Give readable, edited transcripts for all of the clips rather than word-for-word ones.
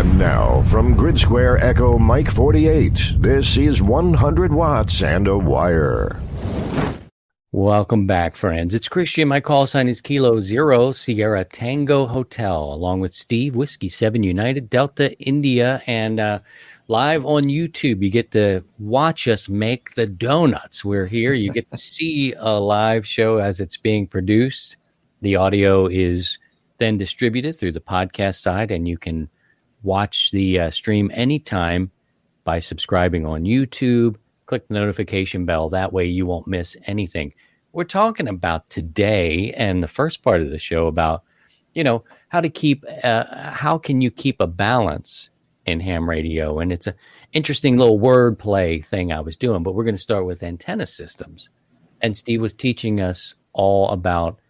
And now, from Grid Square Echo Mike 48, this is 100 Watts and a Wire. Welcome back, friends. It's Christian. My call sign is Kilo Zero Sierra Tango Hotel, along with Steve, Whiskey 7 United Delta India, and live on YouTube. You get to watch us make the donuts. We're here. You get to see a live show as it's being produced. The audio is then distributed through the podcast side, and you can watch the stream anytime by subscribing on YouTube. Click the notification bell. That way you won't miss anything. We're talking about today and the first part of the show about, how to keep, how can you keep a balance in ham radio? And it's an interesting little wordplay thing I was doing, but we're going to start with antenna systems. And Steve was teaching us all about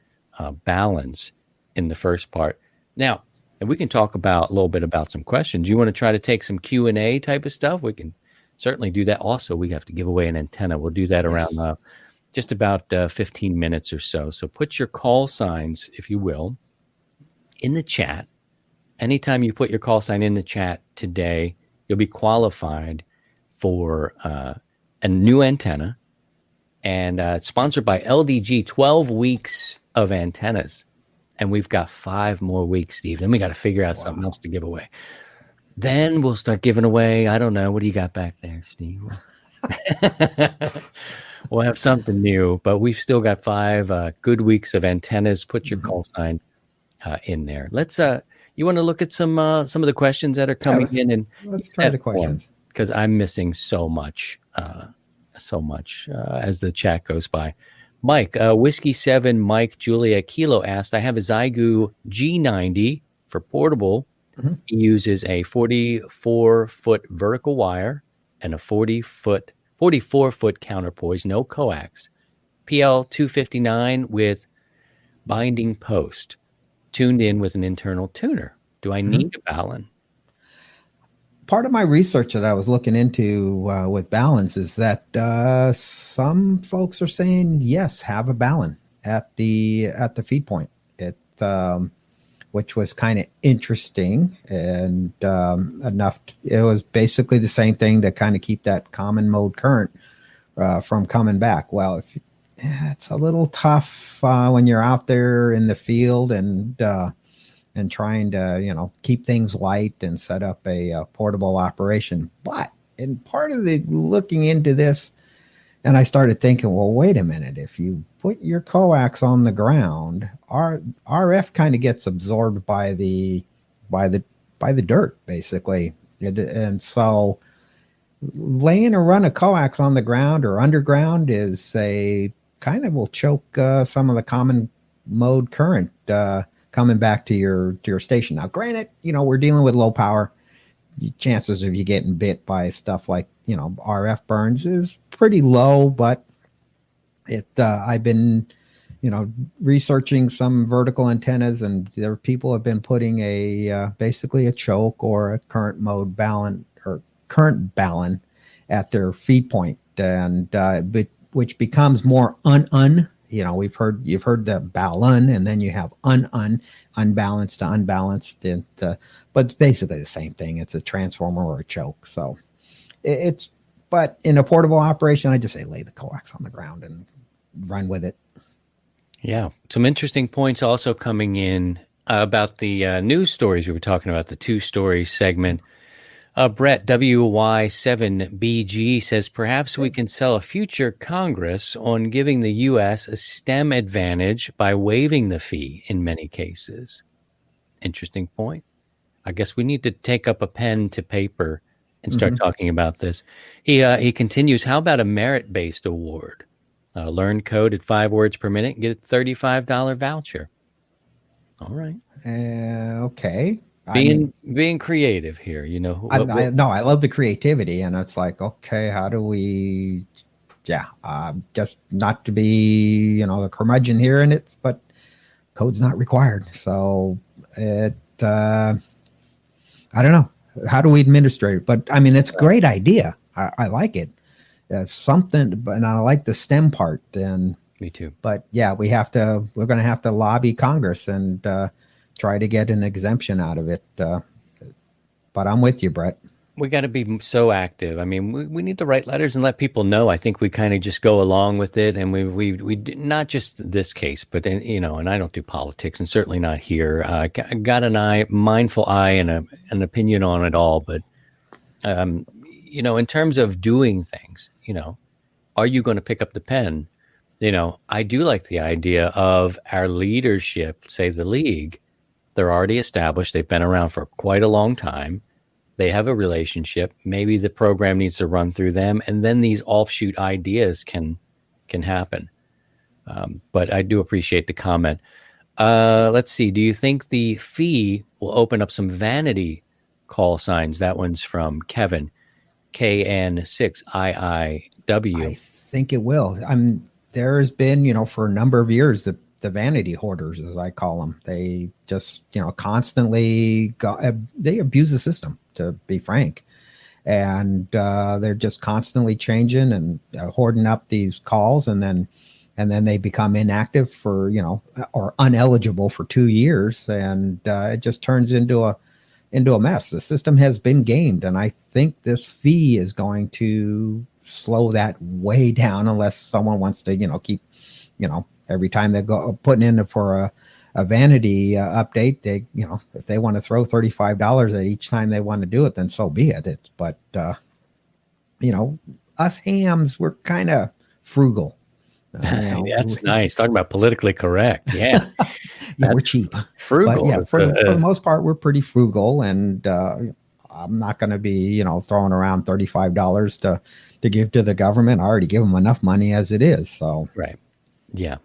balance in the first part. Now, and we can talk about a little bit about some questions. You want to try to take some Q&A type of stuff? We can certainly do that. Also, we have to give away an antenna. We'll do that around just about 15 minutes or so. So put your call signs, if you will, in the chat. Anytime you put your call sign in the chat today, you'll be qualified for a new antenna. And it's sponsored by LDG, 12 weeks of antennas. And we've got 5 more weeks, Steve. Then we got to figure out something else to give away. Then we'll start giving away, I don't know, what do you got back there, Steve? We'll have something new, but we've still got 5 good weeks of antennas. Put your call sign in there. Let's, you want to look at some of the questions that are coming in? And let's try the questions. Because I'm missing so much as the chat goes by. Mike, Whiskey 7, Mike, Julia, Kilo asked, I have a Zygu G90 for portable. Mm-hmm. He uses a 44-foot vertical wire and a 44-foot counterpoise, no coax, PL 259 with binding post, tuned in with an internal tuner. Do I need a Balun? Part of my research that I was looking into with Baluns is that some folks are saying, yes, have a Balun at the feed point. Which was kind of interesting and enough. It was basically the same thing to kind of keep that common mode current from coming back. Well, it's a little tough when you're out there in the field and trying to, keep things light and set up a portable operation. But in part of the looking into this, and I started thinking, well, wait a minute. If you put your coax on the ground, RF kind of gets absorbed by the dirt, basically. And so laying a run of coax on the ground or underground is a kind of will choke some of the common mode current coming back to your station. Now, granted, we're dealing with low power. Chances of you getting bit by stuff like, RF burns is pretty low, but I've been, researching some vertical antennas, and there people have been putting basically a choke or a current mode Balun or current Balun at their feed point, and which becomes more you've heard the Balun, and then you have unbalanced to unbalanced, and but it's basically the same thing. It's a transformer or a choke. So but in a portable operation, I just say lay the coax on the ground and run with it. Yeah. Some interesting points also coming in about the news stories we were talking about, the 2-story segment. Brett, WY7BG, says, perhaps we can sell a future Congress on giving the U.S. a STEM advantage by waiving the fee in many cases. Interesting point. I guess we need to take up a pen to paper and start talking about this. He continues, how about a merit-based award? Learn code at 5 words per minute and get a $35 voucher. All right. Okay. Being creative here, I love the creativity, and it's like, okay, how do we, just not to be, the curmudgeon here, but code's not required. So I don't know. How do we administrate it? But I mean, it's a great idea. I like it. Something, but I like the STEM part. And me too. But yeah, we're going to have to lobby Congress and try to get an exemption out of it. But but I'm with you, Brett. We got to be so active. I mean, we need to write letters and let people know. I think we kind of just go along with it, and we not just this case, but you know. And I don't do politics, and certainly not here. Got an mindful eye, and an opinion on it all. But you know, in terms of doing things, you know, are you going to pick up the pen? You know, I do like the idea of our leadership, say the league. They're already established. They've been around for quite a long time. They have a relationship. Maybe the program needs to run through them, and then these offshoot ideas can happen. But I do appreciate the comment. Let's see. Do you think the fee will open up some vanity call signs? That one's from Kevin, KN6IIW. I think it will. There's been, you know, for a number of years, the vanity hoarders, as I call them, they just, you know, constantly they abuse the system, to be frank. And they're just constantly changing and hoarding up these calls, and then they become inactive for, you know, or uneligible for 2 years, and it just turns into a mess. The system has been gamed, and I think this fee is going to slow that way down, unless someone wants to, you know, keep, you know, every time they go putting in for a vanity update, they, you know, if they want to throw $35 at each time they want to do it, then so be it. But you know, us hams, we're kind of frugal. You know, that's nice. Talking about politically correct. Yeah. Yeah, we're cheap. Frugal. But yeah, for the most part, we're pretty frugal, and I'm not going to be, you know, throwing around $35 to give to the government. I already give them enough money as it is. So right. Yeah.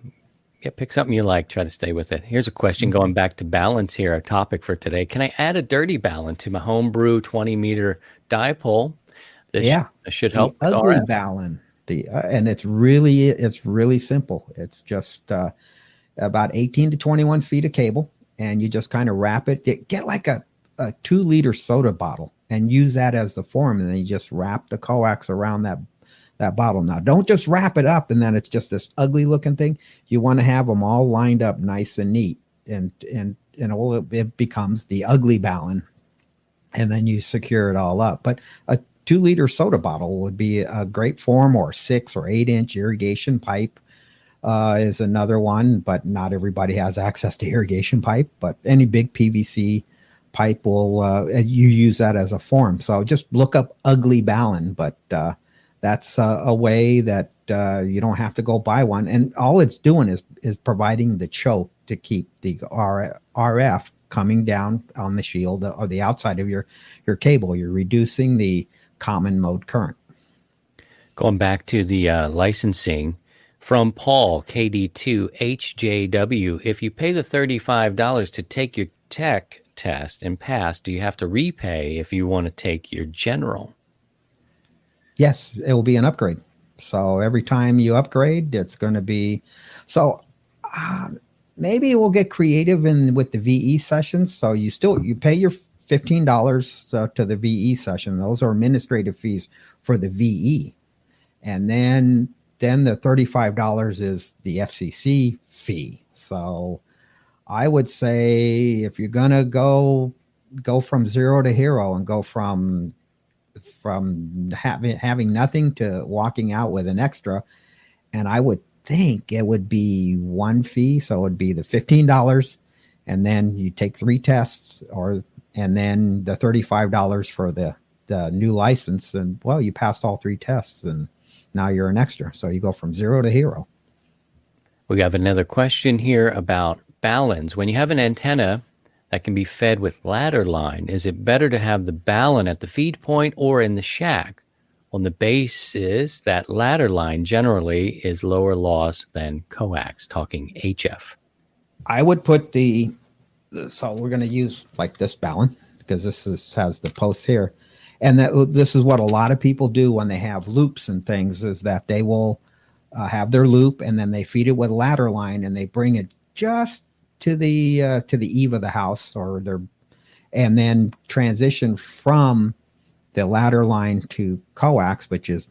Yeah. Pick something you like. Try to stay with it. Here's a question going back to balance here, our topic for today. Can I add a dirty balun to my homebrew 20-meter dipole? This should help. The ugly balun. And it's really simple. It's just about 18 to 21 feet of cable, and you just kind of wrap it. Get like a 2-liter soda bottle and use that as the form, and then you just wrap the coax around that bottle. Now, don't just wrap it up and then it's just this ugly looking thing. You want to have them all lined up nice and neat, and it becomes the ugly balun, and then you secure it all up. But a 2-liter soda bottle would be a great form, or 6 or 8 inch irrigation pipe is another one, but not everybody has access to irrigation pipe. But any big PVC pipe will you use that as a form. So just look up ugly balun, but that's a way that you don't have to go buy one, and all it's doing is providing the choke to keep the RF coming down on the shield or the outside of your cable. You're reducing the common mode current. Going back to the licensing from Paul, KD2HJW, if you pay the $35 to take your tech test and pass, do you have to repay if you want to take your general? Yes, it will be an upgrade. So every time you upgrade, it's going to be, so maybe we'll get creative with the VE sessions. So you pay your $15 to the VE session. Those are administrative fees for the VE. And then the $35 is the FCC fee. So I would say if you're going to go from zero to hero and go from having nothing to walking out with an extra, and I would think it would be one fee. So it would be the $15, and then you take 3 tests, and then the $35 for the new license. And well, you passed all 3 tests, and now you're an extra. So you go from zero to hero. We have another question here about baluns. When you have an antenna that can be fed with ladder line, is it better to have the balun at the feed point or in the shack? On the basis that ladder line generally is lower loss than coax, talking HF. I would put so we're going to use like this balun, because this has the posts here. And this is what a lot of people do when they have loops and things, is that they will have their loop, and then they feed it with ladder line, and they bring it just to the eave of the house, and then transition from the ladder line to coax, which is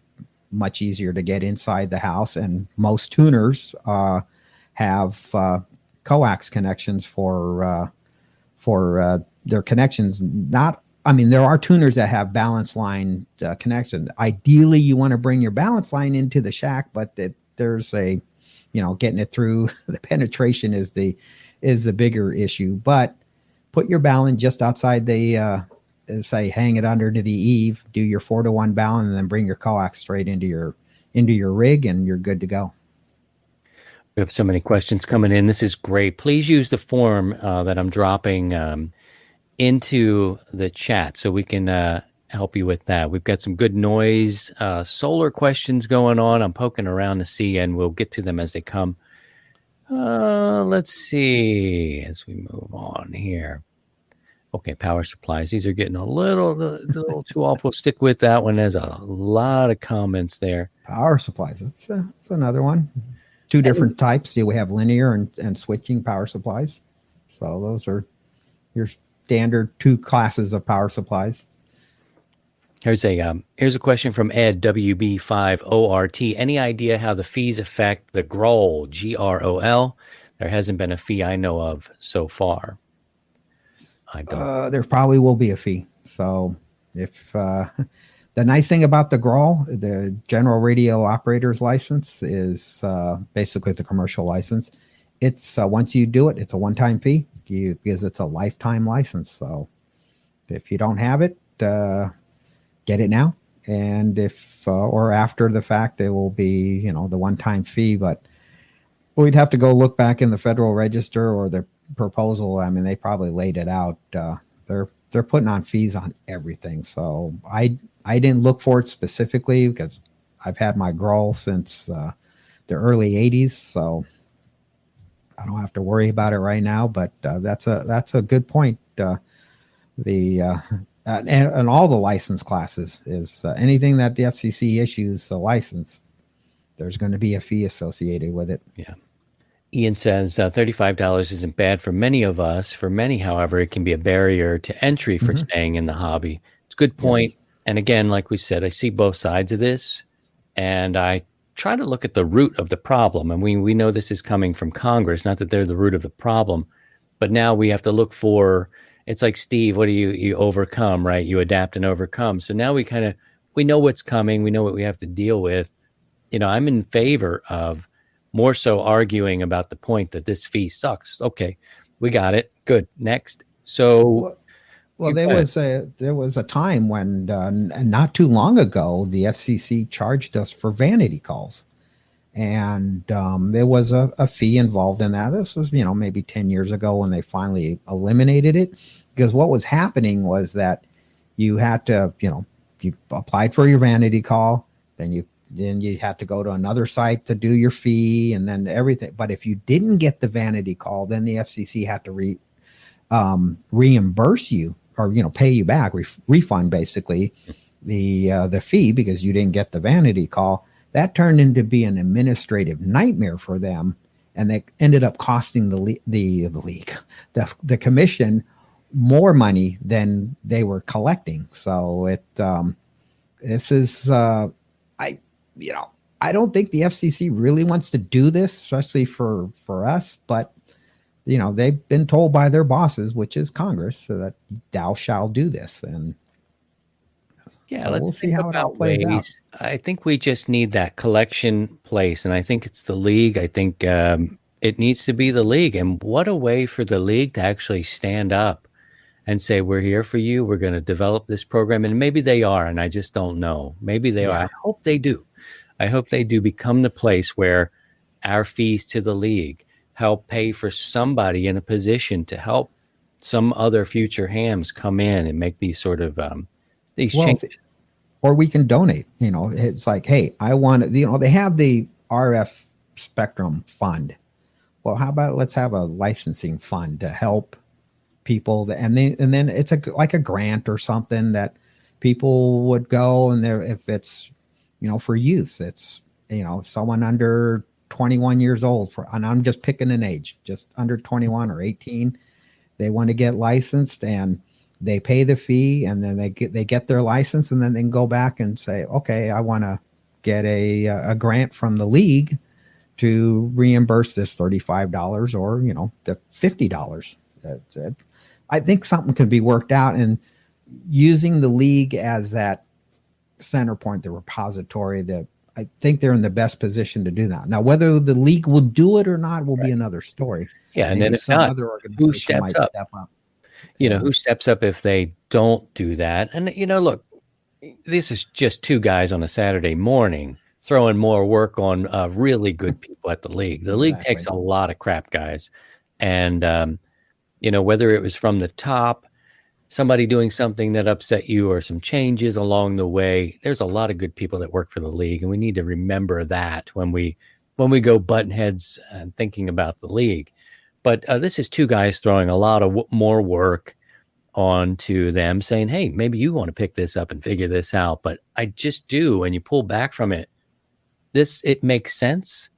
much easier to get inside the house. And most tuners have coax connections for their connections. Not I mean, there are tuners that have balance line connection. Ideally, you want to bring your balance line into the shack, but there's a, getting it through the penetration is the bigger issue. But put your balun just outside the, say, hang it under to the eave, do your 4-to-1 balun, and then bring your coax straight into your rig, and you're good to go. We have so many questions coming in. This is great. Please use the form that I'm dropping into the chat so we can help you with that. We've got some good noise, solar questions going on. I'm poking around to see, and we'll get to them as they come. Let's see as we move on here. Okay, power supplies. These are getting a little too off. We'll stick with that one. There's a lot of comments there. Power supplies. That's another one. Two different types. We have linear and switching power supplies. So those are your standard two classes of power supplies. Here's a question from Ed WB5ORT. Any idea how the fees affect the GROL? GROL? There hasn't been a fee I know of so far. I don't. There probably will be a fee. So if the nice thing about the GROL, the General Radio Operator's License, is basically the commercial license. It's once you do it, it's a one-time fee because it's a lifetime license. So if you don't have it, get it now. And if or after the fact, it will be the one-time fee. But we'd have to go look back in the Federal Register or the proposal. I mean, they probably laid it out. They're putting on fees on everything. So I didn't look for it specifically because I've had my GROL since the early 80s. So I don't have to worry about it right now. But that's a good point. And all the license classes is anything that the FCC issues a license, there's going to be a fee associated with it. Yeah. Ian says $35 isn't bad for many of us. For many, however, it can be a barrier to entry for staying in the hobby. It's a good point. Yes. And again, like we said, I see both sides of this, and I try to look at the root of the problem. And we know this is coming from Congress, not that they're the root of the problem, but now we have to look for, it's like, Steve, what do you overcome, right? You adapt and overcome. So now we know what's coming. We know what we have to deal with. I'm in favor of more so arguing about the point that this fee sucks. Okay, we got it. Good. Next. So, well, there was a time when not too long ago, the FCC charged us for vanity calls, and there was a fee involved in that. This was maybe 10 years ago when they finally eliminated it, because what was happening was that you had to you applied for your vanity call, then you had to go to another site to do your fee and then everything. But if you didn't get the vanity call, then the FCC had to reimburse you or pay you back, refund basically the fee because you didn't get the vanity call. That turned into be an administrative nightmare for them, and they ended up costing the commission more money than they were collecting. So this is I don't think the FCC really wants to do this, especially for us. But they've been told by their bosses, which is Congress, so that thou shall do this. And yeah, so let's see how it all plays out. I think we just need that collection place, and I think it's the league. I think it needs to be the league. And what a way for the league to actually stand up and say, we're here for you. We're going to develop this program. And maybe they are, and I just don't know. Maybe they are. I hope they do. I hope they do become the place where our fees to the league help pay for somebody in a position to help some other future hams come in and make these sort of these changes. Or we can donate. It's like, hey, I want to, they have the RF Spectrum Fund. Well, how about let's have a licensing fund to help people, and then it's like a grant or something that people would go, and if it's for youth, it's someone under 21 years old, and I'm just picking an age, just under 21 or 18, they want to get licensed, and they pay the fee, and then they get their license, and then they can go back and say, okay, I want to get a grant from the league to reimburse this $35 or the $50. I think something could be worked out, and using the league as that center point, the repository, I think they're in the best position to do that. Now, whether the league will do it or not will be another story. Yeah, and Maybe then if some not, other who organization steps might up? step up. Who steps up if they don't do that? And look, this is just two guys on a Saturday morning throwing more work on really good people at the league. The league takes a lot of crap, guys, and whether it was from the top, somebody doing something that upset you, or some changes along the way, there's a lot of good people that work for the league, and we need to remember that when we go button heads and thinking about the league. But this is two guys throwing a lot of more work onto them, saying, hey, maybe you want to pick this up and figure this out. But I just do. And you pull back from it. It makes sense.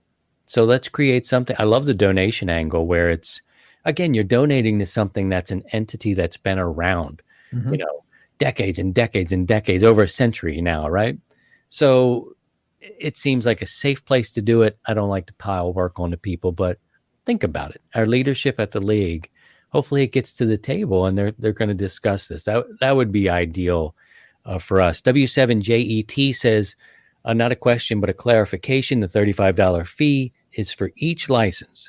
So let's create something. I love the donation angle where it's, again, you're donating to something that's an entity that's been around, decades and decades and decades, over a century now, right? So it seems like a safe place to do it. I don't like to pile work onto people, but think about it. Our leadership at the league, hopefully it gets to the table and they're going to discuss this. That would be ideal for us. W7JET says, not a question, but a clarification. The $35 fee is for each license.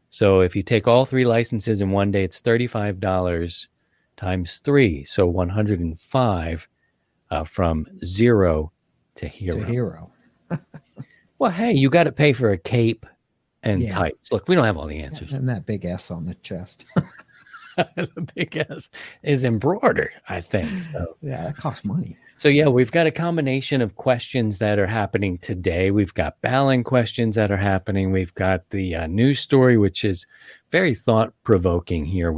So if you take all 3 licenses in one day, it's $35 times 3. So 105 from 0 to hero. Well, hey, you got to pay for a cape and tights. Look, we don't have all the answers. And that big S on the chest. The big S is embroidered, I think. So. Yeah, that costs money. So, we've got a combination of questions that are happening today. We've got Balun questions that are happening. We've got the news story, which is very thought-provoking here.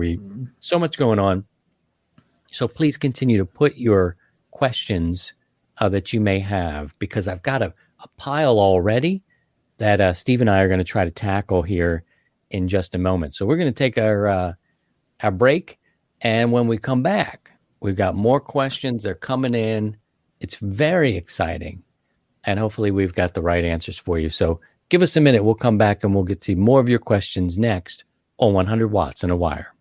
So much going on. So please continue to put your questions that you may have, because I've got a pile already that Steve and I are going to try to tackle here in just a moment. So we're going to take our break, and when we come back, we've got more questions. They're coming in. It's very exciting, and hopefully we've got the right answers for you. So give us a minute. We'll come back, and we'll get to more of your questions next on 100 Watts and a Wire.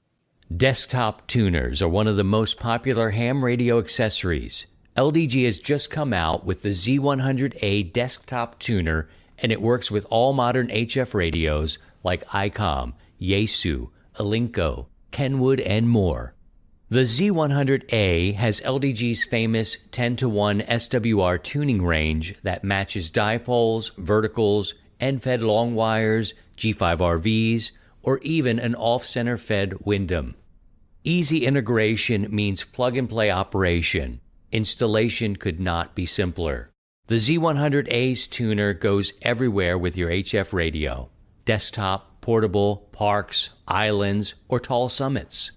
Desktop tuners are one of the most popular ham radio accessories. LDG has just come out with the Z100A desktop tuner, and it works with all modern HF radios like ICOM, Yaesu, Alinco, Kenwood, and more. The Z100A has LDG's famous 10-to-1 SWR tuning range that matches dipoles, verticals, end-fed long wires, G5RVs, or even an off-center fed Windom. Easy integration means plug-and-play operation. Installation could not be simpler. The Z100A's tuner goes everywhere with your HF radio. Desktop, portable, parks, islands, or tall summits.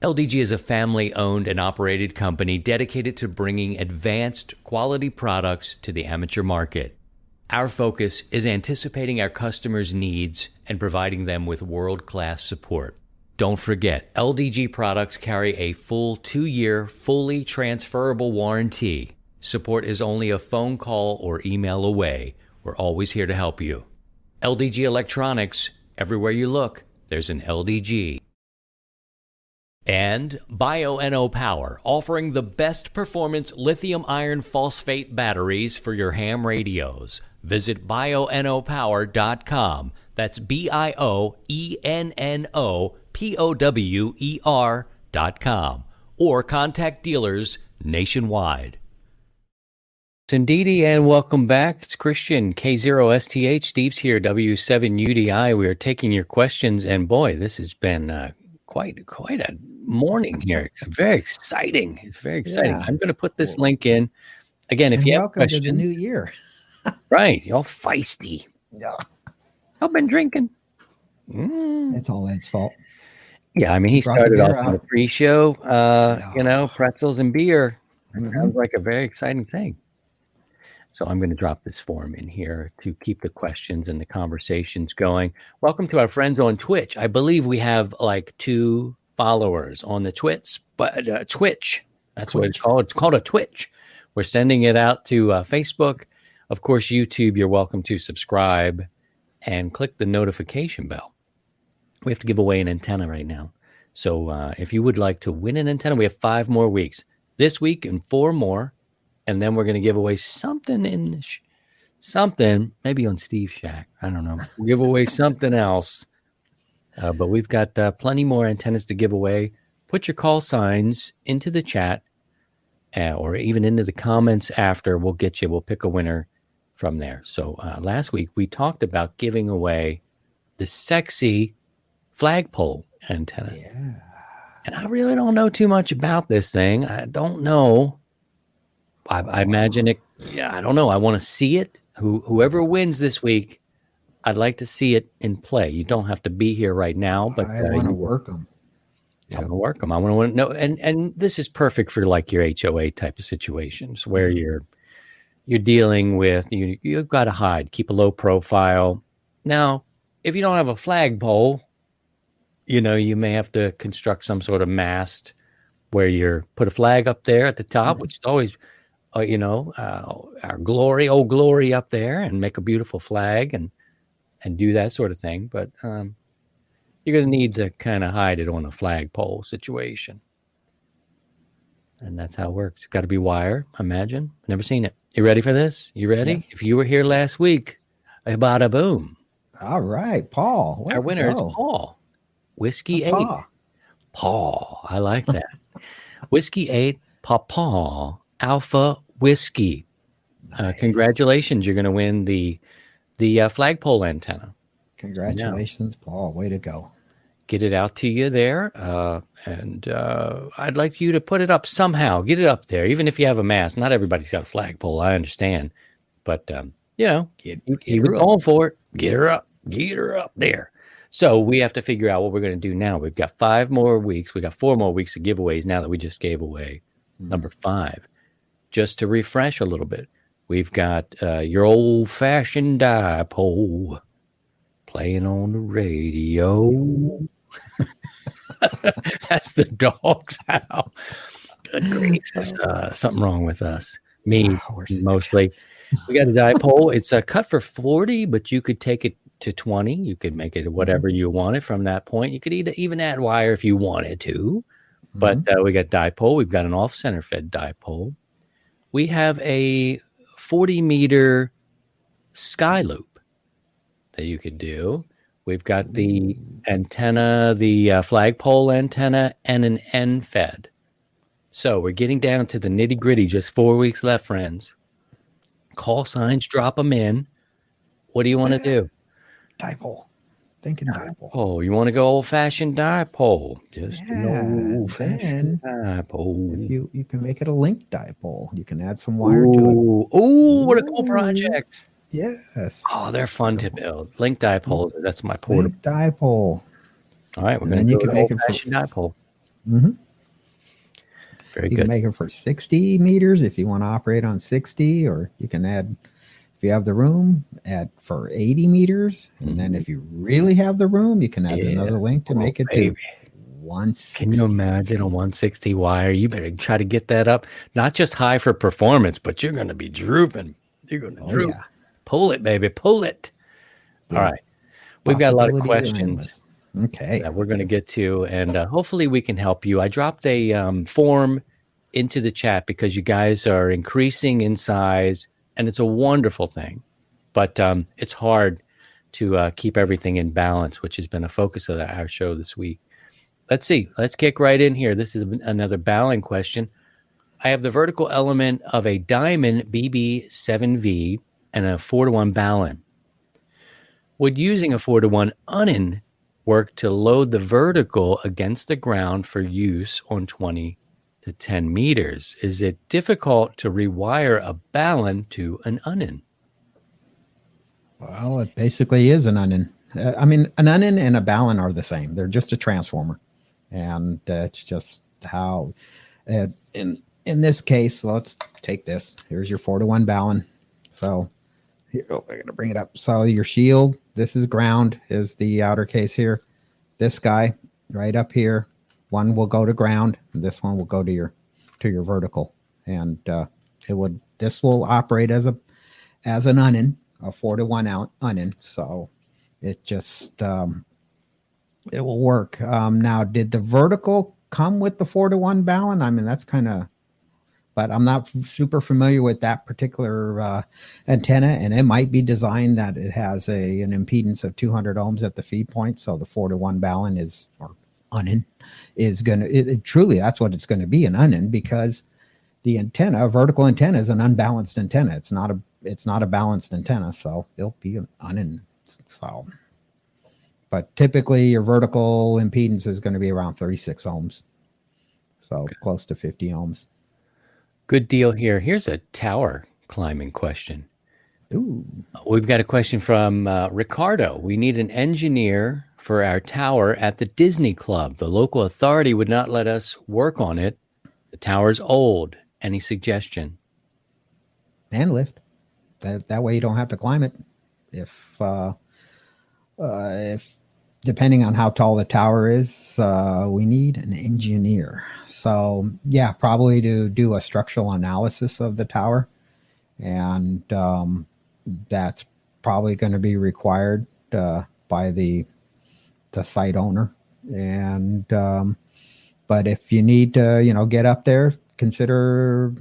LDG is a family-owned and operated company dedicated to bringing advanced quality products to the amateur market. Our focus is anticipating our customers' needs and providing them with world-class support. Don't forget, LDG products carry a full 2-year, fully transferable warranty. Support is only a phone call or email away. We're always here to help you. LDG Electronics, everywhere you look, there's an LDG. And Bioenno Power, offering the best performance lithium iron phosphate batteries for your ham radios. Visit bioennopower.com. That's BIOENNOPOWER.com. Or contact dealers nationwide. Indeedy, and welcome back. It's Christian, K0STH. Steve's here, W7UDI. We are taking your questions, and boy, this has been quite a morning here. It's very exciting. Yeah. I'm going to put this link in. Again, if you have questions. Welcome to the new year. Right, y'all feisty. Yeah. I've been drinking. It's all Ed's fault. Yeah, I mean, he started off on the pre-show, pretzels and beer. Sounds like a very exciting thing. So I'm going to drop this form in here to keep the questions and the conversations going. Welcome to our friends on Twitch. I believe we have like 2 followers on the Twitch, but Twitch. That's what it's called. It's called a Twitch. We're sending it out to Facebook. Of course, YouTube, you're welcome to subscribe and click the notification bell. We have to give away an antenna right now. So if you would like to win an antenna, we have 5 more weeks. this week and 4 more. And then we're going to give away something something, maybe on Steve's Shack. I don't know. We'll give away something else. But we've got plenty more antennas to give away. Put your call signs into the chat or even into the comments after. We'll pick a winner from there. So last week we talked about giving away the sexy flagpole antenna. Yeah. And I really don't know too much about this thing. I don't know. I imagine it. Yeah, I don't know. I want to see it. Whoever wins this week, I'd like to see it in play. You don't have to be here right now, but I want to work them. I want to work them. I want to know. And this is perfect for like your HOA type of situations where you're dealing with, you've got to hide, keep a low profile. Now, if you don't have a flagpole, you may have to construct some sort of mast where you're put a flag up there at the top, which is always, our old glory up there, and make a beautiful flag and do that sort of thing. But you're going to need to kind of hide it on a flagpole situation. And that's how it works. It's got to be wire, I imagine. Never seen it. You ready for this? You ready? Yes. If you were here last week, bada boom. All right, Paul. Our winner is Paul. Whiskey 8. Paul. I like that. Whiskey 8, Paw Alpha Whiskey. Nice. Congratulations. You're going to win the flagpole antenna. Congratulations, Paul. Way to go. Get it out to you there. And I'd like you to put it up somehow. Get it up there. Even if you have a mast. Not everybody's got a flagpole. I understand. But, he was going for it. Get her up. Get her up there. So we have to figure out what we're going to do now. We've got 5 more weeks. We got 4 more weeks of giveaways now that we just gave away number 5. Just to refresh a little bit, we've got your old-fashioned dipole playing on the radio. That's the dog's howl. Good grief. There's something wrong with us. Me, mostly. We got a dipole. It's a cut for 40, but you could take it to 20. You could make it whatever you wanted from that point. You could even add wire if you wanted to. But we got dipole. We've got an off-center fed dipole. We have a 40-meter sky loop that you could do. We've got the antenna, the flagpole antenna, and an end-fed. So we're getting down to the nitty-gritty. Just 4 weeks left, friends. Call signs, drop them in. What do you want to do? Dipole. Thinking dipole. Oh, you want to go old-fashioned dipole? Just an old-fashioned If dipole. you can make it a link dipole. You can add some wire to it. Ooh, what a cool project. Yes. Oh, they're fun to build. Link dipole. That's my portable. Link dipole. All right, we're going to do an old-fashioned dipole. Mm-hmm. Very You good. can make it for 60 meters if you want to operate on 60, or you can add, if you have the room, add for 80 meters. And then if you really have the room, you can add another link to make it to 160. Can you imagine a 160 wire? You better try to get that up. Not just high for performance, but you're going to be drooping. You're going to droop. Yeah. Pull it, baby. Pull it. All right. We've got a lot of questions that we're going to get to, and hopefully we can help you. I dropped a form into the chat because you guys are increasing in size, and it's a wonderful thing. But it's hard to keep everything in balance, which has been a focus of our show this week. Let's see. Let's kick right in here. This is another Balun question. I have the vertical element of a Diamond BB7V and a 4-to-1 Balun. Would using a 4-to-1 Ununs work to load the vertical against the ground for use on 20 to 10 meters? Is it difficult to rewire a Balun to an Ununs? Well, it basically is an Ununs. I mean, an Ununs and a Balun are the same. They're just a transformer. And it's just how, in this case, let's take this. Here's your 4-to-1 Balun. So, here, I got to bring it up. So your shield, this is ground, is the outer case here. This guy right up here, one will go to ground, and this one will go to your vertical. And this will operate as an Ununs, a 4-to-1 Ununs. So it just it will work. Now, did the vertical come with the 4-to-1 Balun? I mean, that's kind of but I'm not super familiar with that particular antenna, and it might be designed that it has an impedance of 200 ohms at the feed point, so the 4-to-1 balun is, or Unun, is going to, truly that's what it's going to be, an Unun, because the antenna, a vertical antenna, is an unbalanced antenna. It's not a balanced antenna, so it'll be an Unun. So, but typically your vertical impedance is going to be around 36 ohms, so close to 50 ohms. Good deal here. Here's a tower climbing question. Ooh. We've got a question from Ricardo. We need an engineer for our tower at the Disney Club. The local authority would not let us work on it. The tower's old. Any suggestion? And lift. That way you don't have to climb it. If depending on how tall the tower is, we need an engineer. So yeah, probably to do a structural analysis of the tower, and that's probably going to be required by the site owner. And but if you need to, get up there, consider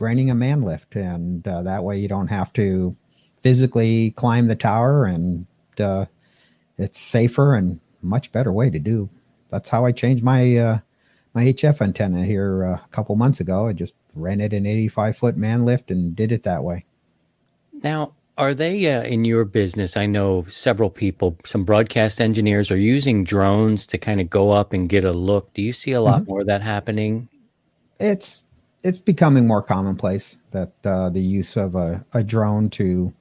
renting a man lift, and that way you don't have to physically climb the tower, and it's safer and much better way to do. That's how I changed my my HF antenna here a couple months ago. I just rented an 85-foot man lift and did it that way. Now, are they in your business? I know several people, some broadcast engineers are using drones to kind of go up and get a look. Do you see a lot more of that happening? It's becoming more commonplace that the use of a drone to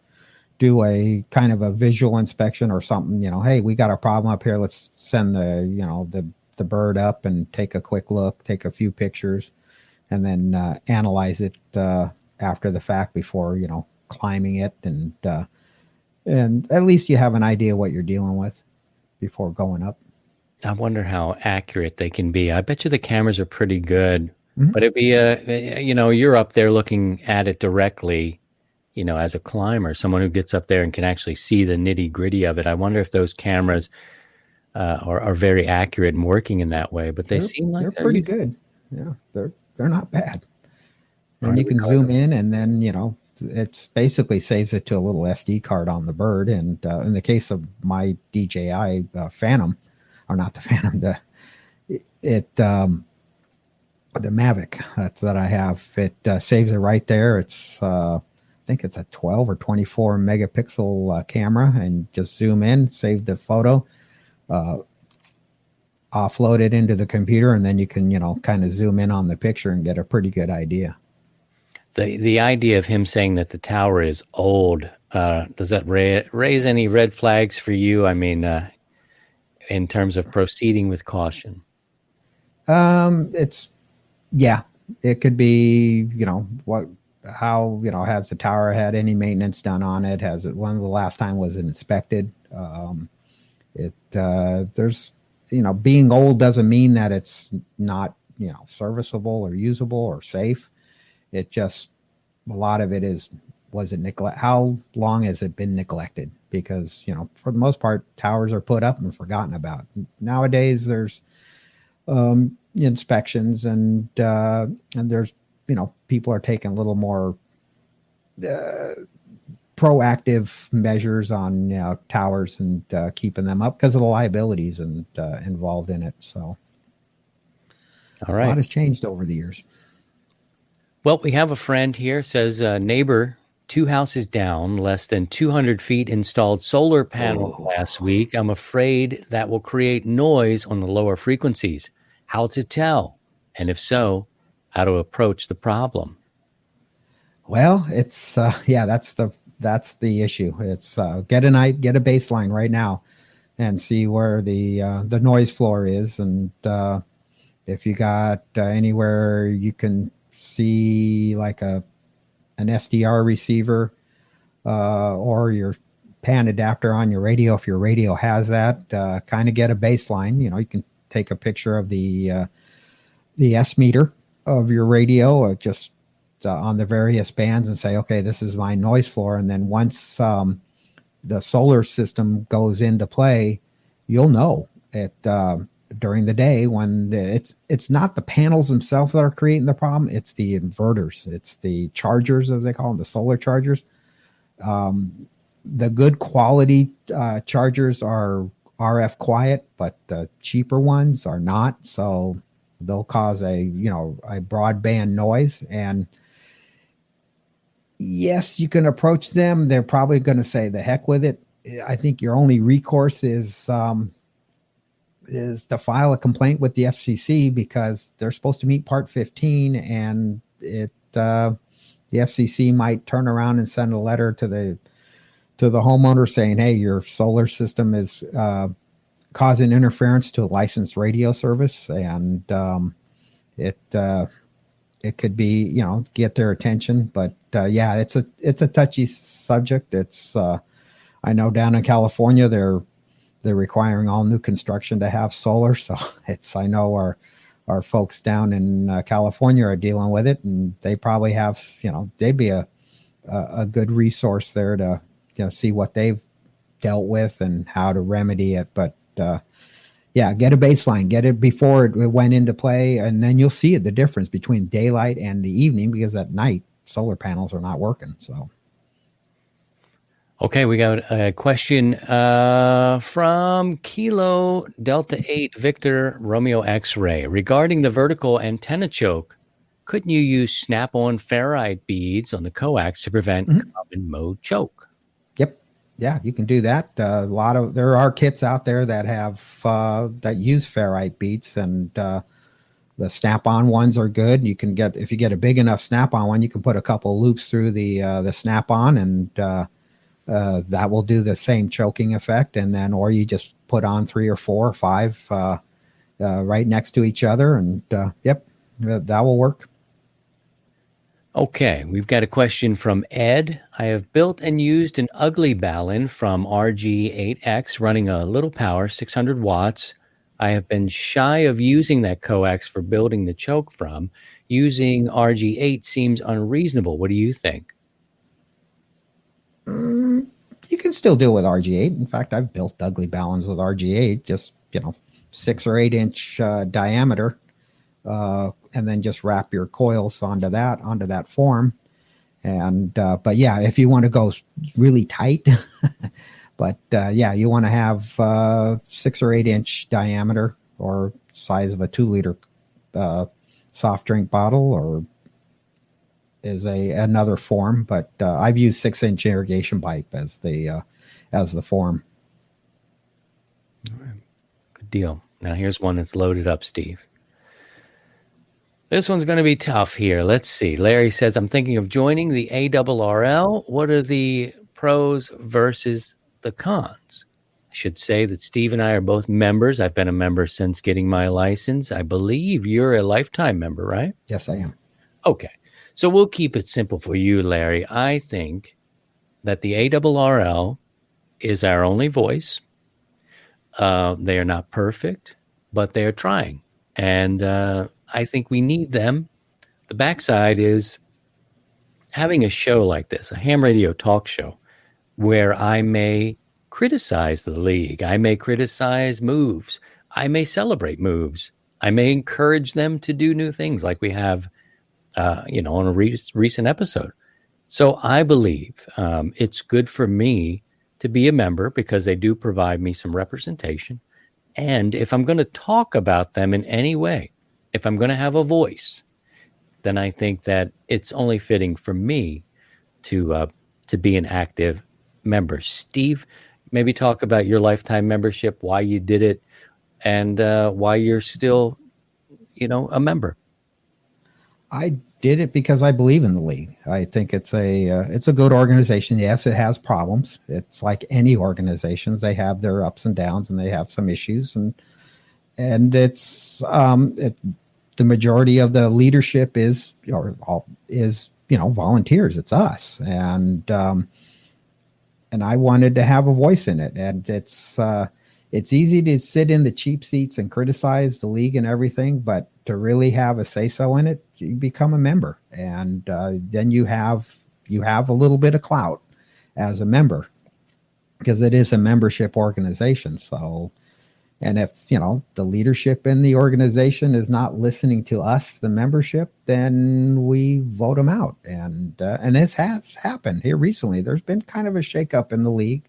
do a kind of a visual inspection or something. Hey, we got a problem up here. Let's send the bird up and take a quick look, take a few pictures, and then analyze it after the fact before climbing it, and at least you have an idea what you're dealing with before going up. I wonder how accurate they can be. I bet you the cameras are pretty good, but it'd be you're up there looking at it directly, as a climber, someone who gets up there and can actually see the nitty gritty of it. I wonder if those cameras are very accurate and working in that way, but seem like they're pretty good. Yeah, they're not bad. And you can zoom in, and then, it basically saves it to a little SD card on the bird. And in the case of my DJI Phantom, or not the Phantom, the Mavic that I have, it saves it right there. It's I think it's a 12 or 24 megapixel camera, and just zoom in, save the photo, offload it into the computer, and then you can kind of zoom in on the picture and get a pretty good idea. The idea of him saying that the tower is old, does that raise any red flags for you? I mean, in terms of proceeding with caution? It could be, how, has the tower had any maintenance done on it? Has it, when the last time was it inspected? There's, being old doesn't mean that it's not, serviceable or usable or safe. It just, a lot of it is, was it neglect? How long has it been neglected? Because, for the most part, towers are put up and forgotten about. Nowadays, there's inspections, and there's, people are taking a little more proactive measures on towers and keeping them up because of the liabilities and involved in it. So, all right, a lot has changed over the years. Well, we have a friend here, says neighbor 2 houses down, less than 200 feet, installed solar panels last week. I'm afraid that will create noise on the lower frequencies. How to tell? And if so, how to approach the problem? Well, it's that's the issue. It's get a baseline right now and see where the noise floor is, and if you got anywhere you can see like an SDR receiver or your pan adapter on your radio, if your radio has that, kind of get a baseline. You can take a picture of the S meter of your radio, just on the various bands, and say, okay, this is my noise floor. And then once the solar system goes into play, you'll know it. during the day when it's not the panels themselves that are creating the problem. It's the inverters. It's the chargers, as they call them, the solar chargers. The good quality chargers are RF quiet, but the cheaper ones are not. So they'll cause a broadband noise. And yes, you can approach them. They're probably going to say the heck with it. I think your only recourse is to file a complaint with the FCC, because they're supposed to meet Part 15, and the FCC might turn around and send a letter to the homeowner saying, "Hey, your solar system is causing interference to a licensed radio service," and it could be get their attention. But yeah, it's a touchy subject. It's I know down in California they're requiring all new construction to have solar. So I know our folks down in California are dealing with it, and they probably have, they'd be a good resource there to, see what they've dealt with and how to remedy it. But yeah, get a baseline, get it before it went into play. And then you'll see the difference between daylight and the evening, because at night solar panels are not working. So. Okay, we got a question from Kilo Delta 8 Victor Romeo X-Ray regarding the vertical antenna choke. Couldn't you use snap-on ferrite beads on the coax to prevent common mode choke? Yep, yeah, you can do that. There are kits out there that have that use ferrite beads, and the snap-on ones are good. You can if you get a big enough snap-on one, you can put a couple loops through the snap-on, and that will do the same choking effect. And then, or you just put on 3 or 4 or 5 right next to each other, and yep, that will work. Okay, we've got a question from Ed. I have built and used an ugly Balun from RG8X running a little power, 600 watts. I have been shy of using that coax for building the choke from. Using RG8 seems unreasonable. What do you think? You can still do it with RG8. In fact, I've built ugly Baluns with RG8, just 6 or 8 inch diameter, and then just wrap your coils onto that form. And but yeah, if you want to go really tight, but yeah, you want to have 6 or 8 inch diameter, or size of a 2-liter soft drink bottle, or is another form, but I've used 6-inch irrigation pipe as the form. All right. Good deal. Now here's one that's loaded up, Steve. This one's going to be tough here. Let's see. Larry says, I'm thinking of joining the ARRL. What are the pros versus the cons? I should say that Steve and I are both members. I've been a member since getting my license. I believe you're a lifetime member, right? Yes, I am. Okay. So we'll keep it simple for you, Larry. I think that the ARRL is our only voice. They are not perfect, but they are trying. And I think we need them. The backside is having a show like this, a ham radio talk show, where I may criticize the league. I may criticize moves. I may celebrate moves. I may encourage them to do new things like we have on a recent episode. So I believe it's good for me to be a member, because they do provide me some representation. And if I'm going to talk about them in any way, if I'm going to have a voice, then I think that it's only fitting for me to be an active member. Steve, maybe talk about your lifetime membership, why you did it, and why you're still, a member. I did it because I believe in the league. I think it's a good organization. Yes, it has problems. It's like any organizations; they have their ups and downs, and they have some issues. And it's the majority of the leadership is volunteers. It's us, and I wanted to have a voice in it. And it's easy to sit in the cheap seats and criticize the league and everything, but to really have a say-so in it, you become a member, and then you have a little bit of clout as a member, because it is a membership organization. So And if, the leadership in the organization is not listening to us, the membership, then we vote them out. And this has happened here recently. There's been kind of a shakeup in the league,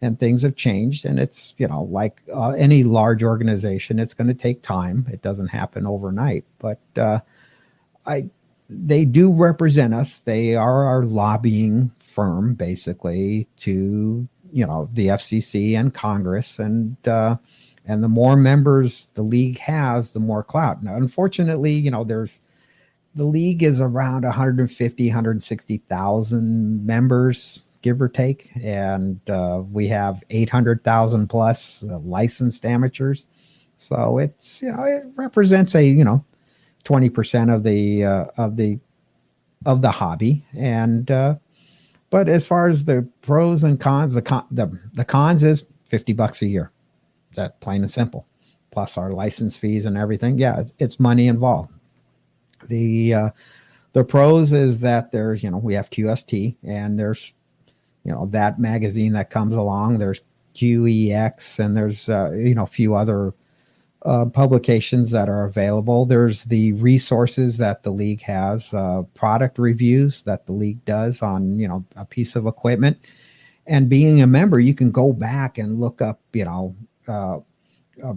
and things have changed. And it's, like any large organization, it's going to take time. It doesn't happen overnight. But they do represent us. They are our lobbying firm, basically, to, the FCC and Congress. And the more members the league has, the more clout. Now, unfortunately, the league is around 150, 160,000 members, give or take. And we have 800,000 plus licensed amateurs. So it's, it represents a, 20% of the hobby. And, but as far as the pros and cons, the cons is $50 a year. That plain and simple, plus our license fees and everything. Yeah, it's money involved. The pros is that there's, we have QST, and there's, that magazine that comes along. There's QEX, and there's, a few other publications that are available. There's the resources that the league has, product reviews that the league does on, a piece of equipment. And being a member, you can go back and look up,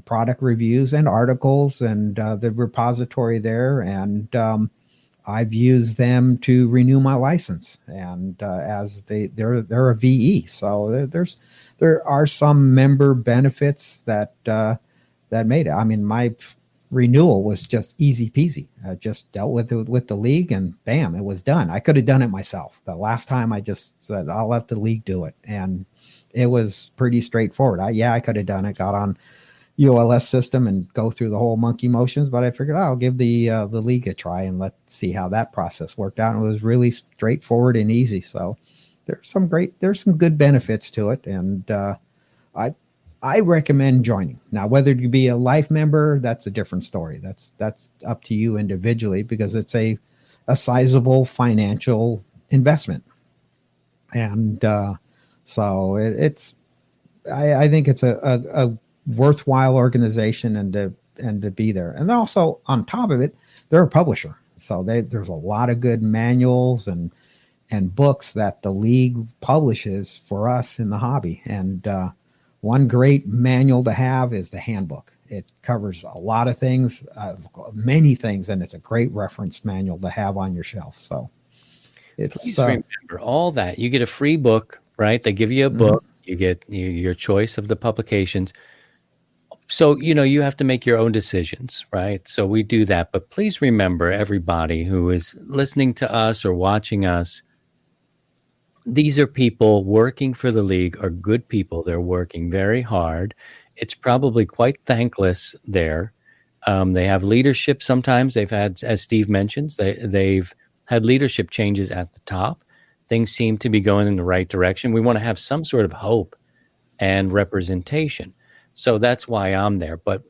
product reviews and articles, and the repository there. And I've used them to renew my license, and as they're a VE, so there are some member benefits that made it. I mean, my renewal was just easy peasy. I just dealt with it with the league, and bam, it was done. I could have done it myself. The last time I just said, I'll let the league do it. And it was pretty straightforward. I could have done it, got on ULS system and go through the whole monkey motions, but I figured I'll give the league a try and let's see how that process worked out. And it was really straightforward and easy. So there's some good benefits to it. And I recommend joining. Now, whether you be a life member, that's a different story. That's up to you individually, because it's a sizable financial investment. And so I think it's a worthwhile organization, and to be there. And also on top of it, they're a publisher. So there's a lot of good manuals and books that the league publishes for us in the hobby. And one great manual to have is the handbook. It covers a lot of things, many things, and it's a great reference manual to have on your shelf. So please remember all that. You get a free book, right? They give you a book. You get your choice of the publications. So, you have to make your own decisions, right? So we do that. But please remember, everybody who is listening to us or watching us, these are people working for the league, are good people. They're working very hard. It's probably quite thankless there. They have leadership sometimes. They've had, as Steve mentions, they've had leadership changes at the top. Things seem to be going in the right direction. We want to have some sort of hope and representation. So that's why I'm there. But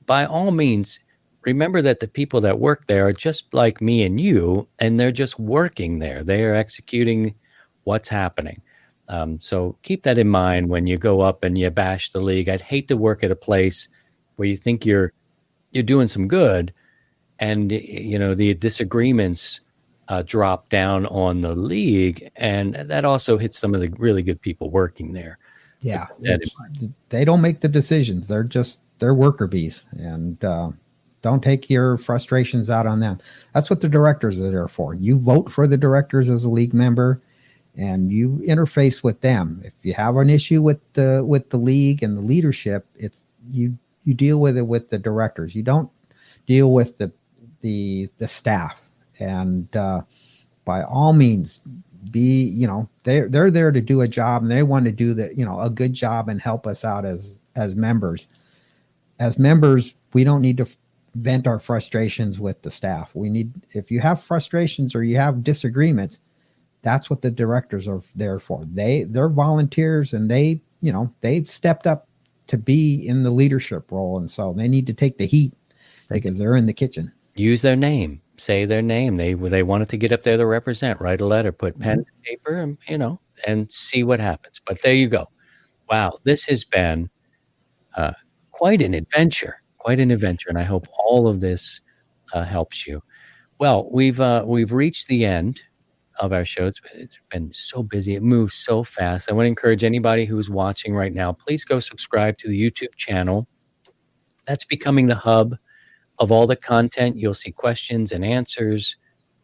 by all means, remember that the people that work there are just like me and you, and they're just working there. They are executing what's happening. So keep that in mind when you go up and you bash the league. I'd hate to work at a place where you think you're doing some good, and the disagreements drop down on the league, and that also hits some of the really good people working there. Yeah, they don't make the decisions. They're worker bees, and don't take your frustrations out on them. That's what the directors are there for. You vote for the directors as a league member, and you interface with them. If you have an issue with the league and the leadership, it's you deal with it with the directors. You don't deal with the staff. And by all means, they're there to do a job, and they want to do a good job and help us out as members. As members, we don't need to vent our frustrations with the staff. If you have frustrations or you have disagreements, that's what the directors are there for. They're volunteers, and they've stepped up to be in the leadership role, and so they need to take the heat because they're in the kitchen. Use their name. Say their name. They wanted to get up there to represent. Write a letter. Put pen to paper. And see what happens. But there you go. Wow, this has been quite an adventure, and I hope all of this helps you. Well, we've reached the end of our show. It's been so busy. It moves so fast. I want to encourage anybody who's watching right now, please go subscribe to the YouTube channel. That's becoming the hub of all the content. You'll see questions and answers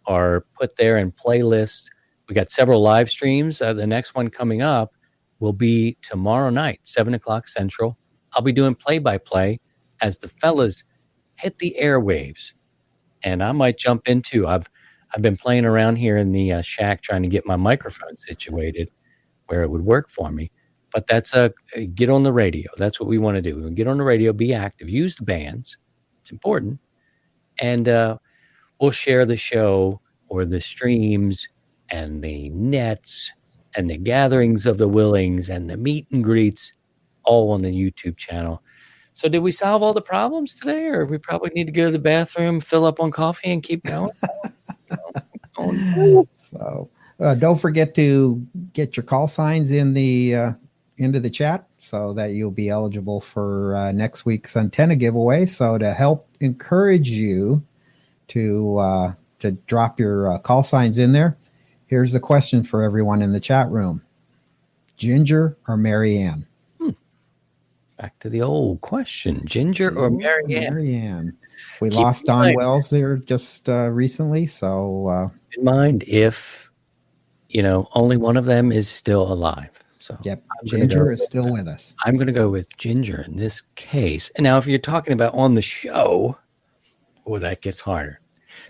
are put there in playlists. We got several live streams. The next one coming up will be tomorrow night, 7:00 Central. I'll be doing play-by-play as the fellas hit the airwaves. And I might jump into, I've been playing around here in the shack trying to get my microphone situated where it would work for me. But that's get on the radio. That's what we want to do. We get on the radio, be active, use the bands. It's important. And we'll share the show or the streams and the nets and the gatherings of the willings and the meet and greets all on the YouTube channel. So did we solve all the problems today, or we probably need to go to the bathroom, fill up on coffee, and keep going? So don't forget to get your call signs in the into the chat so that you'll be eligible for next week's antenna giveaway. So to help encourage you to drop your call signs in there, here's the question for everyone in the chat room: Ginger or Marianne? Back to the old question: Ginger or Marianne? Marianne. We lost Don Wells there just recently, so in mind if only one of them is still alive. So yep, Ginger is still with us. I'm going to go with Ginger in this case. And now, if you're talking about on the show, that gets harder.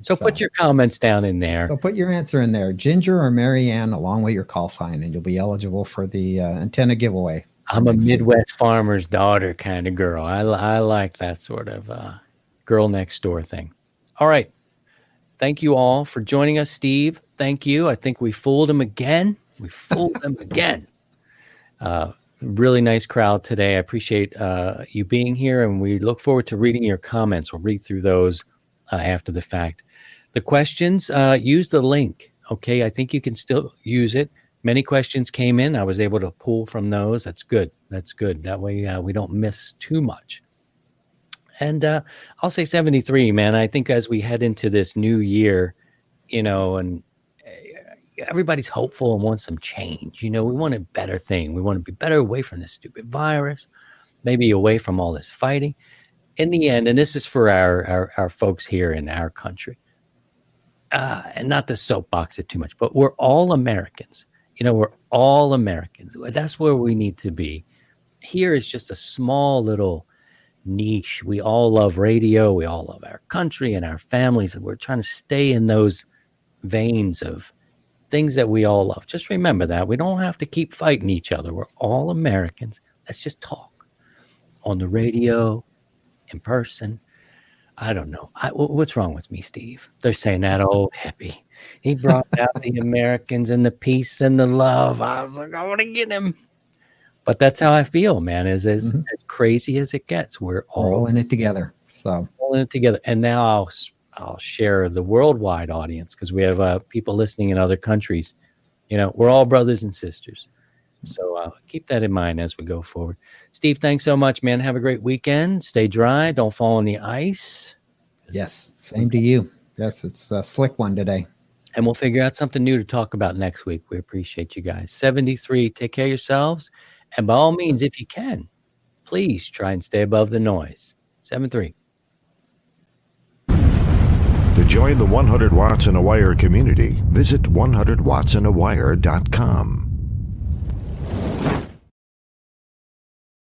So put your comments down in there. So put your answer in there: Ginger or Marianne, along with your call sign, and you'll be eligible for the antenna giveaway. I'm a Midwest farmer's daughter kind of girl. I like that sort of girl next door thing. All right. Thank you all for joining us, Steve. Thank you. I think we fooled him again. Really nice crowd today. I appreciate you being here, and we look forward to reading your comments. We'll read through those after the fact. The questions, use the link. Okay. I think you can still use it. Many questions came in. I was able to pull from those. That's good. That way we don't miss too much. And I'll say 73, man. I think as we head into this new year, and everybody's hopeful and wants some change. We want a better thing. We want to be better away from this stupid virus, maybe away from all this fighting. In the end, and this is for our folks here in our country, and not to soapbox it too much, but we're all Americans. We're all Americans. That's where we need to be. Here is just a small little niche. We all love radio. We all love our country and our families. And we're trying to stay in those veins of things that we all love. Just remember that. We don't have to keep fighting each other. We're all Americans. Let's just talk on the radio, in person. I don't know. What's wrong with me, Steve? They're saying that old hippie. He brought out the Americans and the peace and the love. I was like, I want to get him. But that's how I feel, man, as crazy as it gets. We're all in it together. So all in it together. And now I'll share the worldwide audience, because we have people listening in other countries. We're all brothers and sisters. So keep that in mind as we go forward. Steve, thanks so much, man. Have a great weekend. Stay dry. Don't fall on the ice. Yes, same to you. Yes, it's a slick one today. And we'll figure out something new to talk about next week. We appreciate you guys. 73, take care of yourselves. And by all means, if you can, please try and stay above the noise. 73. To join the 100 Watts in a Wire community, visit 100wattsinawire.com.